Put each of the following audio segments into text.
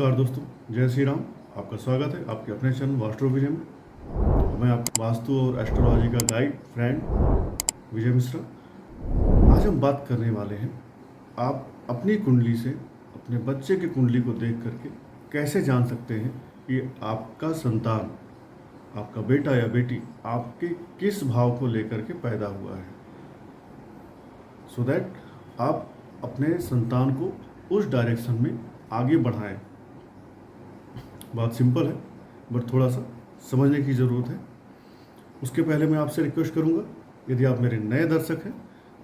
नमस्कार दोस्तों, जय श्री राम। आपका स्वागत है आपके अपने चैनल वास्तु विजय में। मैं आप वास्तु और एस्ट्रोलॉजी का गाइड फ्रेंड विजय मिश्रा। आज हम बात करने वाले हैं, आप अपनी कुंडली से अपने बच्चे की कुंडली को देख करके कैसे जान सकते हैं कि आपका संतान, आपका बेटा या बेटी आपके किस भाव को लेकर के पैदा हुआ है, सो दैट आप अपने संतान को उस डायरेक्शन में आगे बढ़ाएं। बात सिंपल है, बट थोड़ा सा समझने की ज़रूरत है। उसके पहले मैं आपसे रिक्वेस्ट करूंगा, यदि आप मेरे नए दर्शक हैं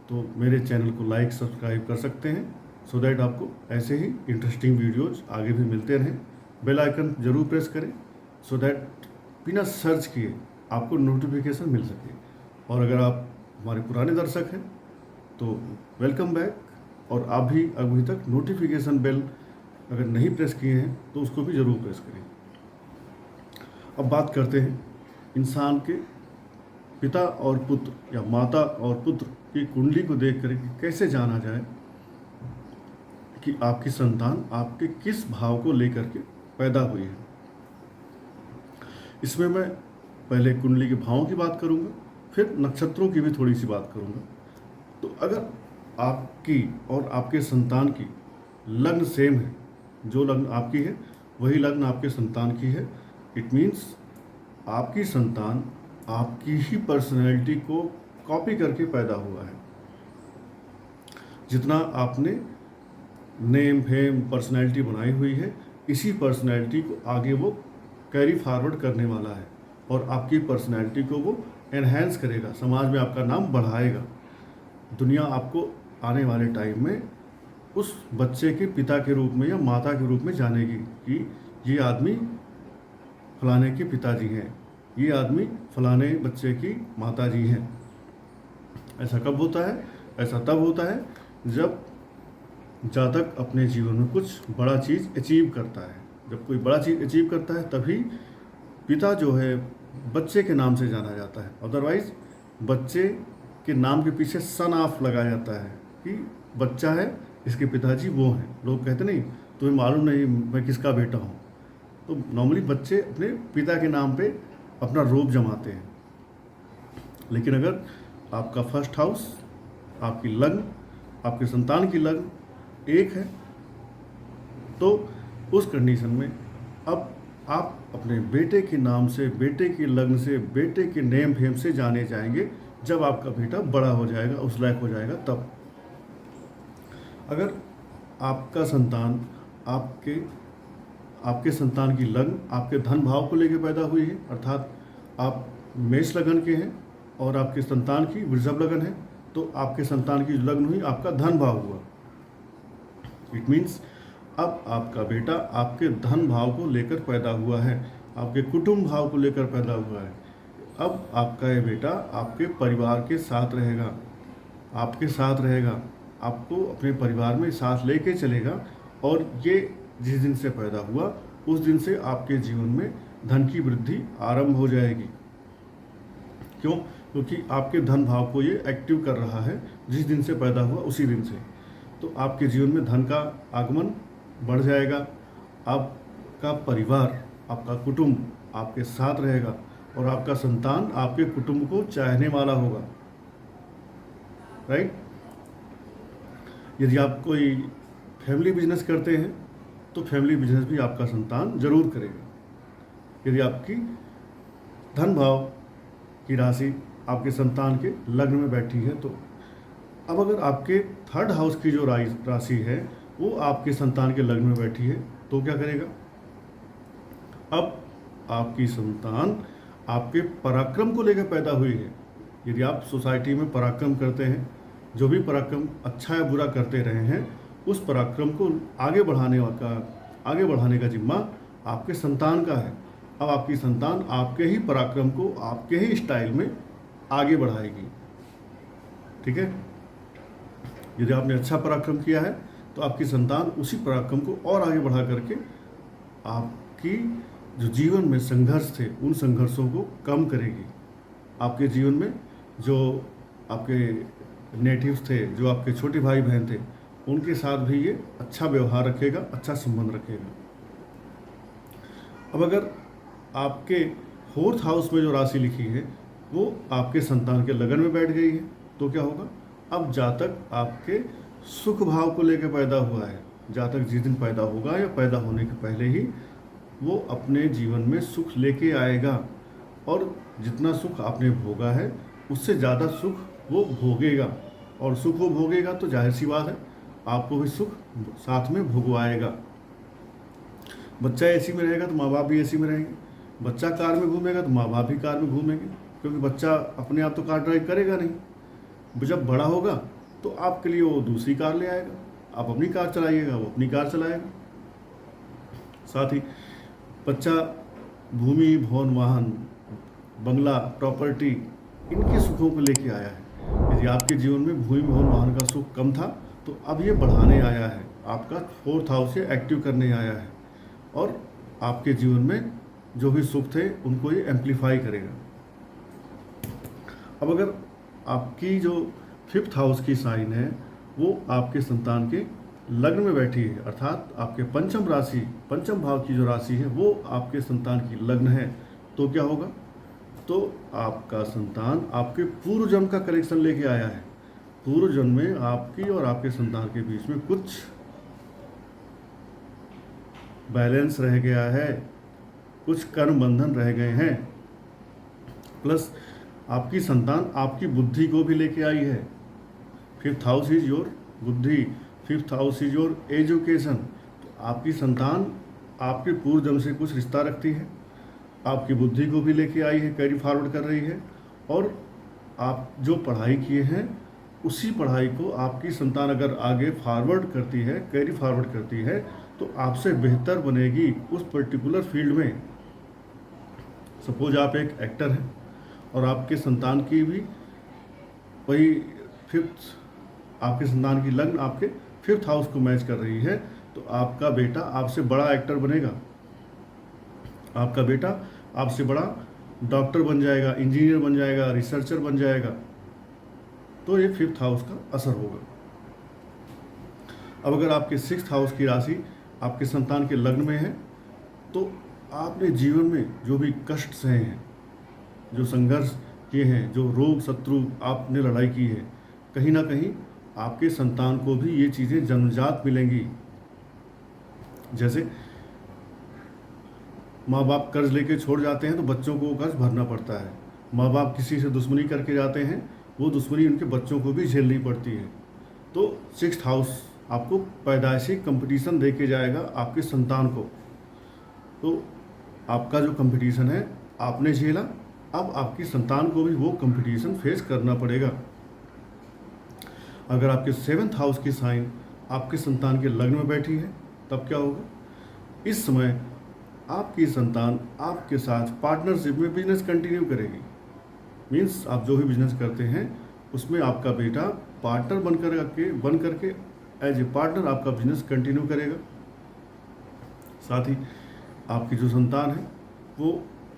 तो मेरे चैनल को लाइक सब्सक्राइब कर सकते हैं, सो दैट आपको ऐसे ही इंटरेस्टिंग वीडियोज आगे भी मिलते रहें। बेल आइकन जरूर प्रेस करें, सो दैट बिना सर्च किए आपको नोटिफिकेशन मिल सके। और अगर आप हमारे पुराने दर्शक हैं तो वेलकम बैक, और आप भी अभी तक नोटिफिकेशन बेल अगर नहीं प्रेस किए हैं तो उसको भी ज़रूर प्रेस करें। अब बात करते हैं इंसान के पिता और पुत्र या माता और पुत्र की कुंडली को देख कर कैसे जाना जाए कि आपकी संतान आपके किस भाव को लेकर के पैदा हुई है। इसमें मैं पहले कुंडली के भावों की बात करूंगा, फिर नक्षत्रों की भी थोड़ी सी बात करूंगा। तो अगर आपकी और आपके संतान की लग्न सेम है, जो लग्न आपकी है वही लग्न आपके संतान की है, इट मीन्स आपकी संतान आपकी ही पर्सनैलिटी को कॉपी करके पैदा हुआ है। जितना आपने नेम फेम पर्सनैलिटी बनाई हुई है, इसी पर्सनैलिटी को आगे वो कैरी फॉरवर्ड करने वाला है और आपकी पर्सनैलिटी को वो एनहेंस करेगा, समाज में आपका नाम बढ़ाएगा। दुनिया आपको आने वाले टाइम में उस बच्चे के पिता के रूप में या माता के रूप में जानेगी कि ये आदमी फलाने के पिताजी हैं, ये आदमी फलाने बच्चे की माता जी हैं। ऐसा कब होता है? ऐसा तब होता है जब जातक अपने जीवन में कुछ बड़ा चीज़ अचीव करता है। जब कोई बड़ा चीज़ अचीव करता है तभी पिता जो है बच्चे के नाम से जाना जाता है। अदरवाइज बच्चे के नाम के पीछे सन ऑफ लगाया जाता है कि बच्चा है, इसके पिताजी वो हैं। लोग कहते नहीं तुम्हें मालूम नहीं मैं किसका बेटा हूँ। तो नॉर्मली बच्चे अपने पिता के नाम पे अपना रूप जमाते हैं। लेकिन अगर आपका फर्स्ट हाउस, आपकी लग्न, आपके संतान की लग्न एक है, तो उस कंडीशन में अब आप अपने बेटे के नाम से, बेटे की लग्न से, बेटे के नेम फेम से जाने जाएंगे जब आपका बेटा बड़ा हो जाएगा, उस लायक हो जाएगा तब। अगर आपका संतान आपके संतान की लग्न आपके धन भाव को लेकर पैदा हुई है, अर्थात आप मेष लगन के हैं और आपके संतान की वृषभ लगन है, तो आपके संतान की लग्न हुई आपका धन भाव हुआ। इट मीन्स अब आपका बेटा आपके धन भाव को लेकर पैदा हुआ है, आपके कुटुंब भाव को लेकर पैदा हुआ है। अब आपका ये बेटा आपके परिवार के साथ रहेगा, आपके साथ रहेगा, आपको अपने परिवार में साथ लेके चलेगा। और ये जिस दिन से पैदा हुआ उस दिन से आपके जीवन में धन की वृद्धि आरंभ हो जाएगी। क्यों? क्योंकि आपके धन भाव को ये एक्टिव कर रहा है जिस दिन से पैदा हुआ उसी दिन से। तो आपके जीवन में धन का आगमन बढ़ जाएगा, आपका परिवार, आपका कुटुंब आपके साथ रहेगा और आपका संतान आपके कुटुंब को चाहने वाला होगा। राइट? यदि आप कोई फैमिली बिजनेस करते हैं तो फैमिली बिजनेस भी आपका संतान जरूर करेगा। यदि आपकी धन भाव की राशि आपके संतान के लग्न में बैठी है तो अब अगर आपके थर्ड हाउस की जो राशि है वो आपके संतान के लग्न में बैठी है तो क्या करेगा? अब आपकी संतान आपके पराक्रम को लेकर पैदा हुई है। यदि आप सोसाइटी में पराक्रम करते हैं, जो भी पराक्रम अच्छा या बुरा करते रहे हैं, उस पराक्रम को आगे बढ़ाने का जिम्मा आपके संतान का है। अब आपकी संतान आपके ही पराक्रम को आपके ही स्टाइल में आगे बढ़ाएगी। ठीक है? यदि आपने अच्छा पराक्रम किया है तो आपकी संतान उसी पराक्रम को और आगे बढ़ा करके आपकी जो जीवन में संघर्ष थे उन संघर्षों को कम करेगी। आपके जीवन में जो आपके नेटिव्स थे, जो आपके छोटे भाई बहन थे, उनके साथ भी ये अच्छा व्यवहार रखेगा, अच्छा संबंध रखेगा। अब अगर आपके फोर्थ हाउस में जो राशि लिखी है वो आपके संतान के लगन में बैठ गई है, तो क्या होगा, अब जातक आपके सुख भाव को लेकर पैदा हुआ है। जातक जिस दिन पैदा होगा या पैदा होने के पहले ही वो अपने जीवन में सुख लेके आएगा, और जितना सुख आपने भोगा है उससे ज़्यादा सुख वो भोगेगा, और सुख वो भोगेगा तो जाहिर सी बात है आपको भी सुख साथ में भोगवाएगा। बच्चा एसी में रहेगा तो माँ बाप भी एसी में रहेंगे, बच्चा कार में घूमेगा तो माँ बाप भी कार में घूमेंगे, क्योंकि बच्चा अपने आप तो कार ड्राइव करेगा नहीं। जब बड़ा होगा तो आपके लिए वो दूसरी कार ले आएगा, आप अपनी कार चलाइएगा, वो अपनी कार चलाएगा। साथ ही बच्चा भूमि, भवन, वाहन, बंगला, प्रॉपर्टी, इनके सुखों को लेके आया है। यदि आपके जीवन में भूमि, भवन, वाहन का सुख कम था तो अब ये बढ़ाने आया है, आपका फोर्थ हाउस से एक्टिव करने आया है, और आपके जीवन में जो भी सुख थे उनको ये एम्पलीफाई करेगा। अब अगर आपकी जो फिफ्थ हाउस की साइन है वो आपके संतान के लग्न में बैठी है, अर्थात आपके पंचम राशि, पंचम भाव की जो राशि है वो आपके संतान की लग्न है, तो क्या होगा, तो आपका संतान आपके पूर्व जन्म का कनेक्शन लेके आया है। पूर्व जन्म में आपकी और आपके संतान के बीच में कुछ बैलेंस रह गया है, कुछ कर्म बंधन रह गए हैं, प्लस आपकी संतान आपकी बुद्धि को भी लेके आई है। फिफ्थ हाउस इज योर बुद्धि, fifth house is your education. तो आपकी संतान आपके पूर्व जन्म से कुछ रिश्ता रखती है, आपकी बुद्धि को भी लेके आई है, कैरी फॉरवर्ड कर रही है, और आप जो पढ़ाई किए हैं उसी पढ़ाई को आपकी संतान अगर आगे फॉरवर्ड करती है, कैरी फॉरवर्ड करती है, तो आपसे बेहतर बनेगी उस पर्टिकुलर फील्ड में। सपोज आप एक एक्टर हैं और आपके संतान की भी वही फिफ्थ, आपके संतान की लग्न आपके फिफ्थ हाउस को मैच कर रही है, तो आपका बेटा आपसे बड़ा एक्टर बनेगा, आपका बेटा आपसे बड़ा डॉक्टर बन जाएगा, इंजीनियर बन जाएगा, रिसर्चर बन जाएगा। तो ये फिफ्थ हाउस का असर होगा। अब अगर आपके सिक्स्थ हाउस की राशि आपके संतान के लग्न में है, तो आपने जीवन में जो भी कष्ट सहे हैं, जो संघर्ष किए हैं, जो रोग शत्रु आपने लड़ाई की है, कहीं ना कहीं आपके संतान को भी ये चीज़ें जन्मजात मिलेंगी। जैसे माँ बाप कर्ज लेके छोड़ जाते हैं तो बच्चों को वो कर्ज भरना पड़ता है, माँ बाप किसी से दुश्मनी करके जाते हैं, वो दुश्मनी उनके बच्चों को भी झेलनी पड़ती है। तो सिक्स्थ हाउस आपको पैदाइशी कंपटीशन दे के जाएगा आपके संतान को। तो आपका जो कंपटीशन है आपने झेला, अब आपकी संतान को भी वो कंपटीशन फेस करना पड़ेगा। अगर आपके सेवन्थ हाउस की साइन आपके संतान के लग्न में बैठी है, तब क्या होगा, इस समय आपकी संतान आपके साथ पार्टनरशिप में बिजनेस कंटिन्यू करेगी। मीन्स आप जो भी बिजनेस करते हैं उसमें आपका बेटा पार्टनर बन करके एज ए पार्टनर आपका बिजनेस कंटिन्यू करेगा। साथ ही आपकी जो संतान है वो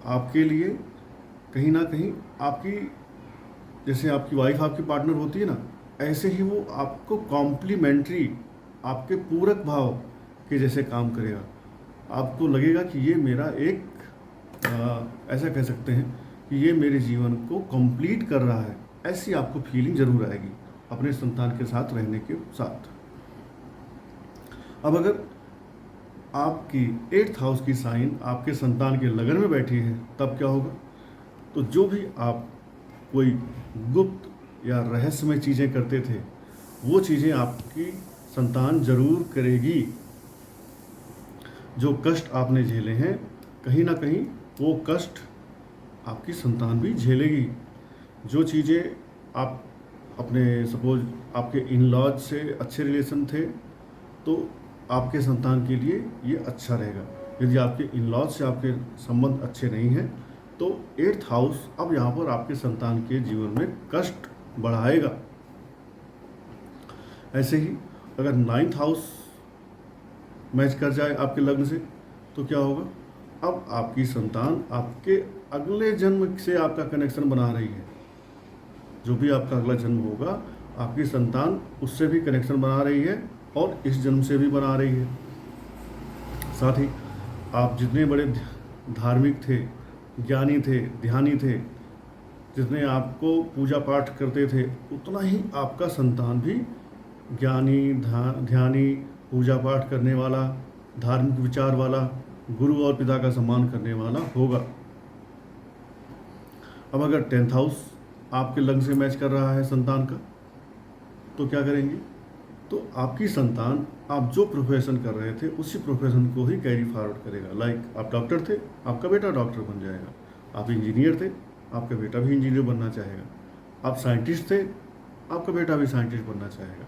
आपके लिए कहीं ना कहीं आपकी, जैसे आपकी वाइफ आपकी पार्टनर होती है ना, ऐसे ही वो आपको कॉम्प्लीमेंट्री, आपके पूरक भाव के जैसे काम करेगा। आपको लगेगा कि ये मेरा एक ऐसा कह सकते हैं कि ये मेरे जीवन को कंप्लीट कर रहा है, ऐसी आपको फीलिंग जरूर आएगी अपने संतान के साथ रहने के साथ। अब अगर आपकी एट्थ हाउस की साइन आपके संतान के लगन में बैठी है, तब क्या होगा, तो जो भी आप कोई गुप्त या रहस्यमय चीज़ें करते थे वो चीज़ें आपकी संतान जरूर करेगी। जो कष्ट आपने झेले हैं कहीं ना कहीं वो कष्ट आपकी संतान भी झेलेगी। जो चीज़ें आप अपने, सपोज आपके इन लॉज से अच्छे रिलेशन थे तो आपके संतान के लिए ये अच्छा रहेगा। यदि आपके इन लॉज से आपके संबंध अच्छे नहीं हैं तो एट्थ हाउस अब यहाँ पर आपके संतान के जीवन में कष्ट बढ़ाएगा। ऐसे ही अगर नाइन्थ हाउस मैच कर जाए आपके लग्न से तो क्या होगा, अब आपकी संतान आपके अगले जन्म से आपका कनेक्शन बना रही है। जो भी आपका अगला जन्म होगा आपकी संतान उससे भी कनेक्शन बना रही है और इस जन्म से भी बना रही है। साथ ही आप जितने बड़े धार्मिक थे, ज्ञानी थे, ध्यानी थे, जितने आपको पूजा पाठ करते थे, उतना ही आपका संतान भी ज्ञानी, ध्यानी, पूजा पाठ करने वाला, धार्मिक विचार वाला, गुरु और पिता का सम्मान करने वाला होगा। अब अगर 10th हाउस आपके लग्न से मैच कर रहा है संतान का, तो क्या करेंगे? तो आपकी संतान आप जो प्रोफेशन कर रहे थे उसी प्रोफेशन को ही कैरी फॉरवर्ड करेगा। लाइक आप डॉक्टर थे, आपका बेटा डॉक्टर बन जाएगा। आप इंजीनियर थे, आपका बेटा भी इंजीनियर बनना चाहेगा। आप साइंटिस्ट थे, आपका बेटा भी साइंटिस्ट बनना चाहेगा।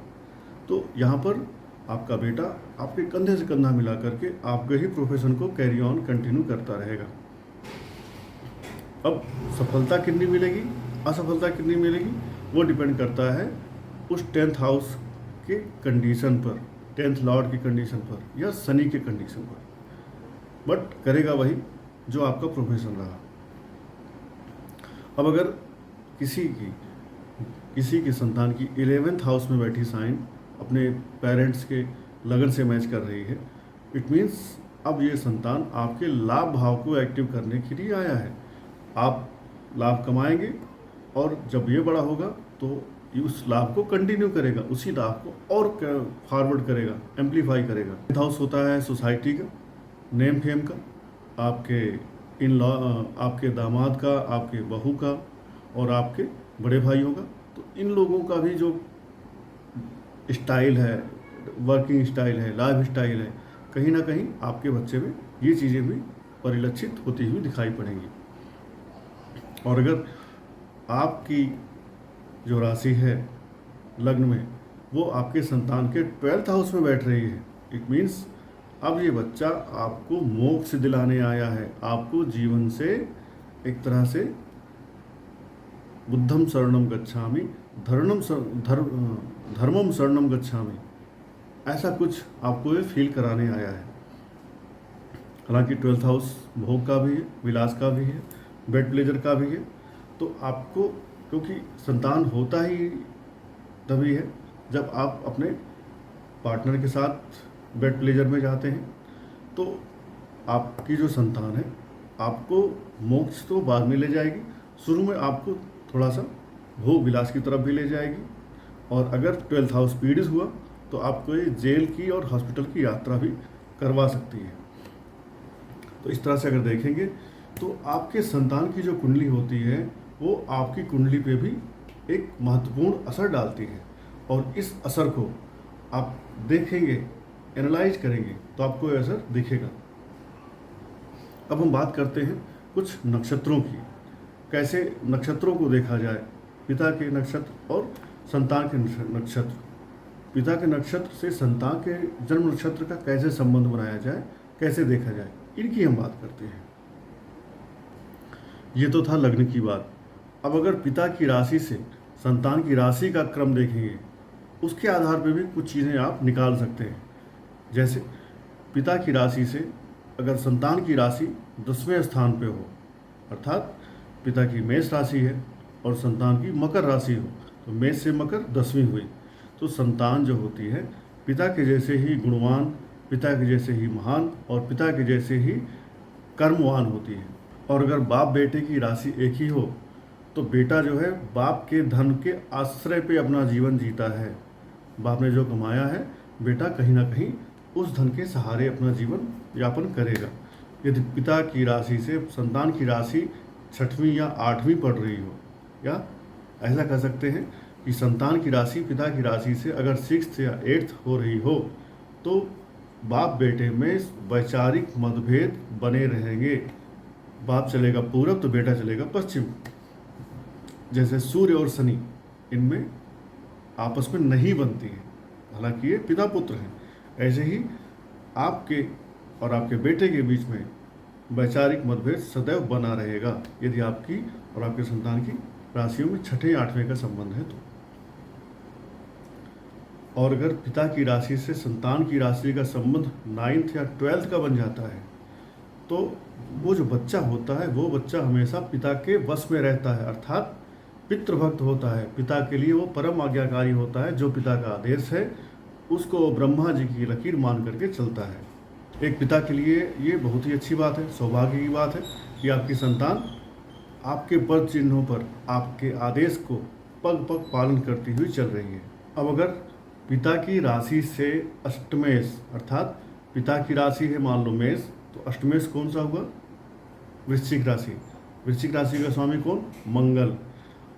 तो यहाँ पर आपका बेटा आपके कंधे से कंधा मिला करके आपके ही प्रोफेशन को कैरी ऑन कंटिन्यू करता रहेगा। अब सफलता कितनी मिलेगी, असफलता कितनी मिलेगी, वो डिपेंड करता है उस 10th हाउस के कंडीशन पर, 10th लॉर्ड की कंडीशन पर या शनि के कंडीशन पर। बट करेगा वही जो आपका प्रोफेशन रहा। अब अगर किसी की संतान की 11th हाउस में बैठी साइन अपने पेरेंट्स के लगन से मैच कर रही है, इट मीन्स अब ये संतान आपके लाभ भाव को एक्टिव करने के लिए आया है। आप लाभ कमाएंगे और जब ये बड़ा होगा तो उस लाभ को कंटिन्यू करेगा, उसी लाभ को और फॉरवर्ड करेगा, एम्पलीफाई करेगा। 10th हाउस होता है सोसाइटी का, नेम फेम का, आपके इन लॉ, आपके दामाद का, आपके बहू का और आपके बड़े भाइयों का। तो इन लोगों का भी जो स्टाइल है, वर्किंग स्टाइल है, लाइफ स्टाइल है, कहीं ना कहीं आपके बच्चे में ये चीज़ें भी परिलक्षित होती हुई दिखाई पड़ेंगी। और अगर आपकी जो राशि है लग्न में वो आपके संतान के 12th हाउस में बैठ रही है, इट मीन्स अब ये बच्चा आपको मोक्ष दिलाने आया है। आपको जीवन से एक तरह से बुद्धम शरणम गच्छामि, धर्मम शरणम गच्छामि, ऐसा कुछ आपको ये फील कराने आया है। हालांकि 12th हाउस भोग का भी है, विलास का भी है, बेड प्लेजर का भी है। तो आपको, क्योंकि संतान होता ही तभी है जब आप अपने पार्टनर के साथ बेड प्लेजर में जाते हैं। तो आपकी जो संतान है आपको मोक्ष तो बाद में ले जाएगी, शुरू में आपको थोड़ा सा भोग विलास की तरफ भी ले जाएगी। और अगर 12th हाउस पीड़ित हुआ तो आपको ये जेल की और हॉस्पिटल की यात्रा भी करवा सकती है। तो इस तरह से अगर देखेंगे तो आपके संतान की जो कुंडली होती है वो आपकी कुंडली पे भी एक महत्वपूर्ण असर डालती है। और इस असर को आप देखेंगे, एनालाइज करेंगे तो आपको ये असर दिखेगा। अब हम बात करते हैं कुछ नक्षत्रों की, कैसे नक्षत्रों को देखा जाए, पिता के नक्षत्र और संतान के नक्षत्र। पिता के नक्षत्र से संतान के जन्म नक्षत्र का कैसे संबंध बनाया जाए, कैसे देखा जाए, इनकी हम बात करते हैं। ये तो था लग्न की बात। अब अगर पिता की राशि से संतान की राशि का क्रम देखेंगे, उसके आधार पर भी कुछ चीज़ें आप निकाल सकते हैं। जैसे पिता की राशि से अगर संतान की राशि 10वें स्थान पे हो, अर्थात पिता की मेष राशि है और संतान की मकर राशि हो, तो मेष से मकर 10वीं हुई, तो संतान जो होती है पिता के जैसे ही गुणवान, पिता के जैसे ही महान और पिता के जैसे ही कर्मवान होती है। और अगर बाप बेटे की राशि एक ही हो तो बेटा जो है बाप के धन के आश्रय पे अपना जीवन जीता है। बाप ने जो कमाया है बेटा कहीं ना कहीं उस धन के सहारे अपना जीवन यापन करेगा। यदि पिता की राशि से संतान की राशि 6वीं या 8वीं पढ़ रही हो, या ऐसा कह सकते हैं कि संतान की राशि पिता की राशि से अगर 6th या 8th हो रही हो, तो बाप बेटे में वैचारिक मतभेद बने रहेंगे। बाप चलेगा पूरब तो बेटा चलेगा पश्चिम। जैसे सूर्य और शनि, इनमें आपस में नहीं बनती है, हालांकि ये पिता पुत्र हैं। ऐसे ही आपके और आपके बेटे के बीच में वैचारिक मतभेद सदैव बना रहेगा यदि आपकी और आपके संतान की राशियों में 6ठे 8वें का संबंध है तो। और अगर पिता की राशि से संतान की राशि का संबंध 9th या 12th का बन जाता है, तो वो जो बच्चा होता है वो बच्चा हमेशा पिता के वश में रहता है, अर्थात पितृभक्त होता है। पिता के लिए वो परम आज्ञाकारी होता है। जो पिता का आदेश है उसको ब्रह्मा जी की लकीर मान करके चलता है। एक पिता के लिए ये बहुत ही अच्छी बात है, सौभाग्य की बात है कि आपकी संतान आपके पद चिन्हों पर आपके आदेश को पग पग पालन करती हुई चल रही है। अब अगर पिता की राशि से अष्टमेश, अर्थात पिता की राशि है मान लो मेष, तो अष्टमेश कौन सा हुआ? वृश्चिक राशि। वृश्चिक राशि का स्वामी कौन? मंगल।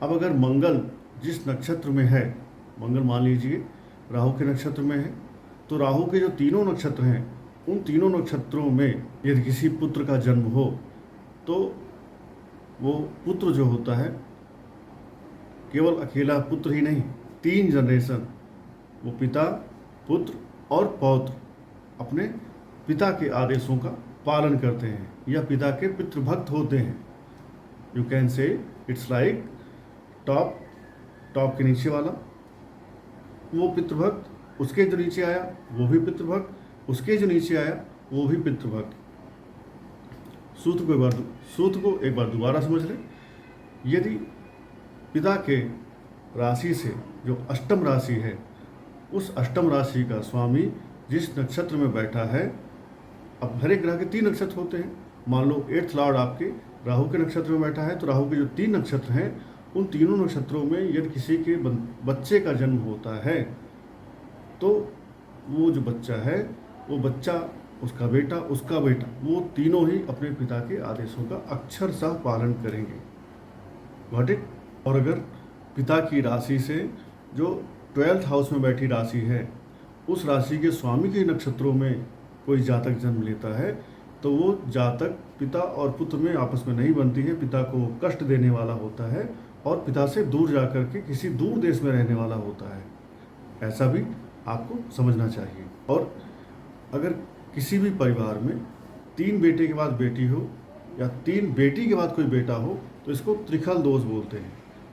अब अगर मंगल जिस नक्षत्र में है, मंगल मान लीजिए राहु के नक्षत्र में है, तो राहु के जो तीनों नक्षत्र हैं उन तीनों नक्षत्रों में यदि किसी पुत्र का जन्म हो तो वो पुत्र जो होता है केवल अकेला पुत्र ही नहीं, 3 जनरेशन, वो पिता, पुत्र और पौत्र अपने पिता के आदेशों का पालन करते हैं या पिता के पितृभक्त होते हैं। You can say it's like top के नीचे वाला वो पितृभक्त, उसके जो नीचे आया वो भी पितृभक्त, उसके जो नीचे आया वो भी पितृभक्त। सूत्र को एक बार दोबारा समझ लें। यदि पिता के राशि से जो अष्टम राशि है, उस अष्टम राशि का स्वामी जिस नक्षत्र में बैठा है, अब हर एक ग्रह के 3 नक्षत्र होते हैं, मान लो 8th लॉर्ड आपके राहु के नक्षत्र में बैठा है, तो राहु के जो 3 नक्षत्र हैं उन तीनों नक्षत्रों में यदि किसी के बच्चे का जन्म होता है तो वो जो बच्चा है, वो बच्चा, उसका बेटा, वो तीनों ही अपने पिता के आदेशों का अक्षरशः पालन करेंगे। Got it? और अगर पिता की राशि से जो 12th हाउस में बैठी राशि है, उस राशि के स्वामी के नक्षत्रों में कोई जातक जन्म लेता है तो वो जातक पिता और पुत्र में आपस में नहीं बनती है, पिता को कष्ट देने वाला होता है और पिता से दूर जाकर के किसी दूर देश में रहने वाला होता है। ऐसा भी आपको समझना चाहिए। और अगर किसी भी परिवार में 3 बेटे के बाद बेटी हो या 3 बेटी के बाद कोई बेटा हो तो इसको त्रिखल दोष बोलते हैं।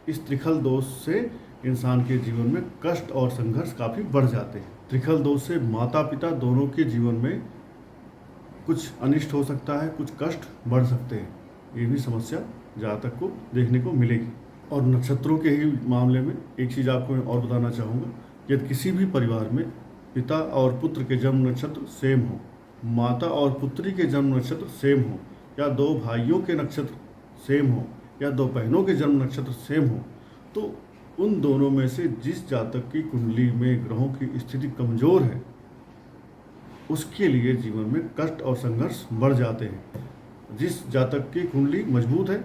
इस त्रिखल दोष से इंसान के जीवन में कष्ट और संघर्ष काफ़ी बढ़ जाते हैं। त्रिखल दोष से माता पिता दोनों के जीवन में कुछ अनिष्ट हो सकता है, कुछ कष्ट बढ़ सकते हैं। ये भी समस्या जातक को देखने को मिलेगी। और नक्षत्रों के ही मामले में एक चीज़ आपको मैं और बताना चाहूँगा, यदि किसी भी परिवार में पिता और पुत्र के जन्म नक्षत्र सेम हो, माता और पुत्री के जन्म नक्षत्र सेम हो, या 2 भाइयों के नक्षत्र सेम हो, या 2 बहनों के जन्म नक्षत्र सेम हो, तो उन दोनों में से जिस जातक की कुंडली में ग्रहों की स्थिति कमज़ोर है उसके लिए जीवन में कष्ट और संघर्ष बढ़ जाते हैं। जिस जातक की कुंडली मजबूत है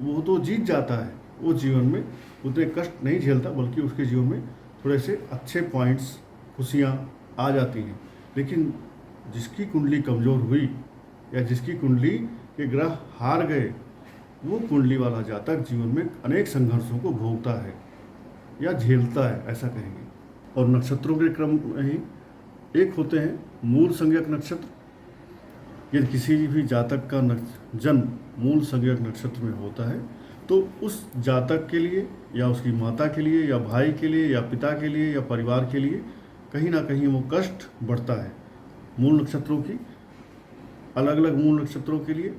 वो तो जीत जाता है, वो जीवन में उतने कष्ट नहीं झेलता, बल्कि उसके जीवन में थोड़े से अच्छे पॉइंट्स, खुशियाँ आ जाती हैं। लेकिन जिसकी कुंडली कमज़ोर हुई या जिसकी कुंडली के ग्रह हार गए, वो कुंडली वाला जातक जीवन में अनेक संघर्षों को भोगता है या झेलता है, ऐसा कहेंगे। और नक्षत्रों के क्रम में ही एक होते हैं मूल संज्ञक नक्षत्र। यदि किसी भी जातक का जन्म मूल संज्ञक नक्षत्र में होता है तो उस जातक के लिए या उसकी माता के लिए या भाई के लिए या पिता के लिए या परिवार के लिए कहीं ना कहीं वो कष्ट बढ़ता है। मूल नक्षत्रों की अलग अलग मूल नक्षत्रों के लिए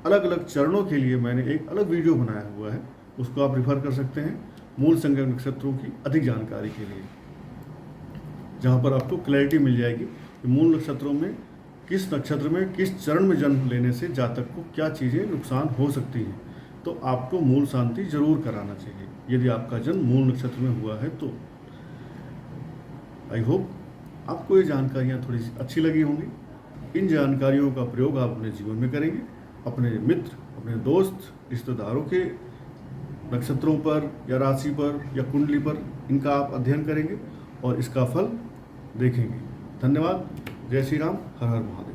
अलग अलग चरणों के लिए मैंने एक अलग वीडियो बनाया हुआ है, उसको आप रिफ़र कर सकते हैं मूल संज्ञक नक्षत्रों की अधिक जानकारी के लिए, जहाँ पर आपको क्लैरिटी मिल जाएगी कि मूल नक्षत्रों में किस नक्षत्र में किस चरण में जन्म लेने से जातक को क्या चीज़ें नुकसान हो सकती हैं। तो आपको मूल शांति जरूर कराना चाहिए यदि आपका जन्म मूल नक्षत्र में हुआ है तो। आई होप आपको ये जानकारियाँ थोड़ी सी अच्छी लगी होंगी। इन जानकारियों का प्रयोग आप अपने जीवन में करेंगे, अपने मित्र, अपने दोस्त, रिश्तेदारों के नक्षत्रों पर या राशि पर या कुंडली पर इनका आप अध्ययन करेंगे और इसका फल देखेंगे। धन्यवाद। जय श्री राम। हर हर महादेव।